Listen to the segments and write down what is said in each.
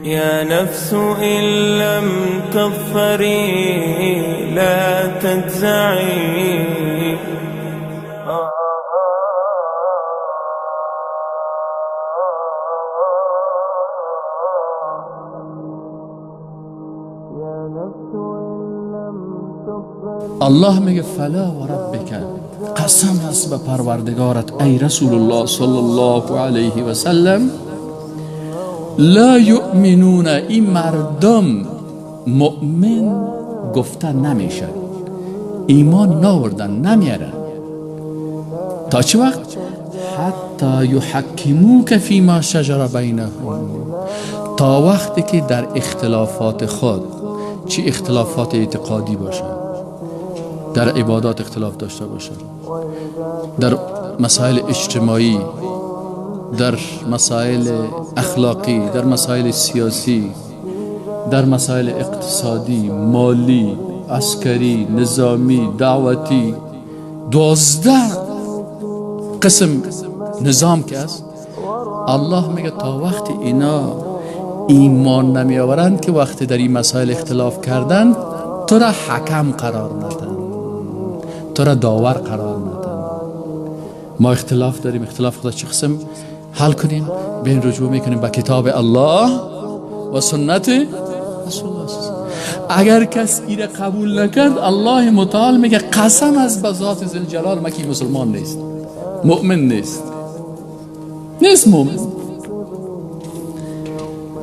يا نفس إن لم تظفري لا تجزعي. الله میگه فلا و ربک، قسم است به پروردگارت ای رسول الله صلی الله علیه و سلم، لا یؤمنون، این مردم مؤمن گفته نمیشن، ایمان ناوردن، نمیارن. تا چه وقت؟ حتی یحکموک فیما شجر بینهم، تا وقتی که در اختلافات خود، چه اختلافات اعتقادی باشد، در عبادات اختلاف داشته باشد، در مسائل اجتماعی، در مسائل اخلاقی، در مسائل سیاسی، در مسائل اقتصادی، مالی، عسکری، نظامی، دعوتی، 12 قسم نظام که است. الله میگه تا وقتی اینا ایمان نمی آورند که وقتی در این مسائل اختلاف کردن، تو را حکم قرار ندن، تو را داور قرار ندن. ما اختلاف داریم، اختلاف خدا چه قسم حل کنیم؟ بین رجوع میکنیم به کتاب الله و سنت رسول الله. اگر کس ایره قبول نکرد، الله متعال میگه قسم از به ذات ذوالجلال من که مسلمان نیست، مؤمن نیست مؤمن.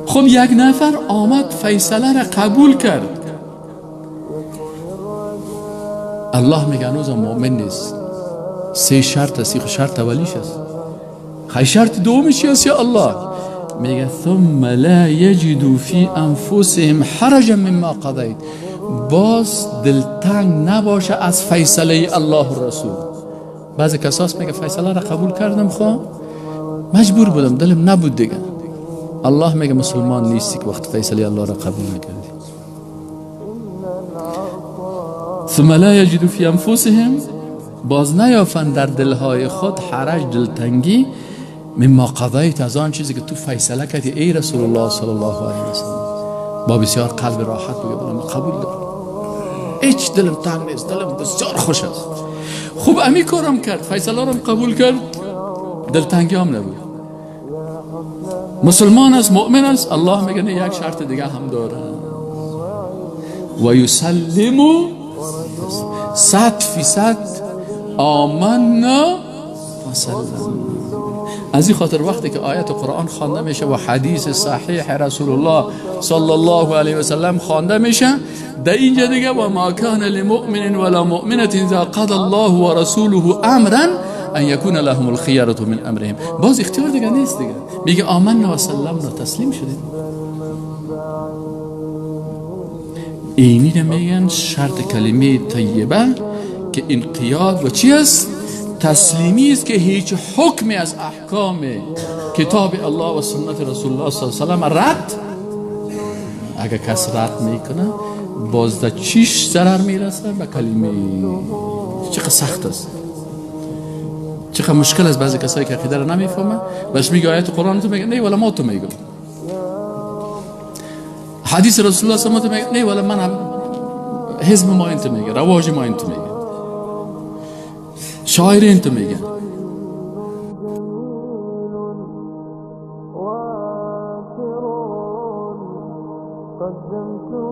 خب یک نفر آمد فیصله را قبول کرد، الله میگه هنوز مؤمن نیست. 3 شرط است، شرط اولیش است. خیلی شرط دومیش است یا الله میگه ثم لا یجدوا فی انفسهم حرجا مما قضیت، باز دلتنگ نباشه از فیصله الله و رسول. بعضی کساس میگه فیصله را قبول کردم، خب مجبور بودم، دلم نبود دیگه. الله میگه مسلمان نیستی که وقت فیصله الله را قبول نکردی. ثم لا یجدوا فی انفسهم، باز نیافند در دلهای خود حرج، دلتنگی، مما قضیت، از آن چیزی که تو فیصله کردی ای رسول الله صلی الله علیه و سلم. با بسیار قلب راحت بگه بله من قبول دارم، هیچ دلم تنگ نیست، دلم بسیار خوش است. خوب امی کارم کرد، فیصله رو قبول کرد، دلتنگی هم نبود، مسلمان است، مؤمن است. الله میگه نه، یک شرط دیگه هم داره، و یسلموا 100% آمنا و سلم. از این خاطر وقتی که آیت قرآن خوانده میشه و حدیث صحیح رسول الله صلی الله علیه و سلم خوانده میشه، در اینجا دیگه و ما کان لمؤمن ولا مؤمنة اذا قضى الله و رسوله امرا ان یکون لهم الخیرة من امرهم، باز اختیار دیگه نیست دیگه، میگه آمنا و سلمنا، تسلیم شدید. اینی رو میگن شرط کلمه طیبه که انقیاد و چی است؟ تسلیمی است که هیچ حکمی از احکام کتاب الله و سنت رسول الله صلی الله علیه و سلم رد، اگر کس رد میکنه باز در چیش ضرر میرسه؟ به کلمه. چقدر سخت است، چقدر مشکل است. بعضی کسایی که عقیده رو نمیفهمه بهش میگه آیت قرآن تو میگه نه ولی ما تو میگم، حدیث رسول الله صلی الله علیه و سلم میگه نه ولی من هم حزب ما انت میگه، رواج ما انت میگه، شاعر انت میگه. قدمته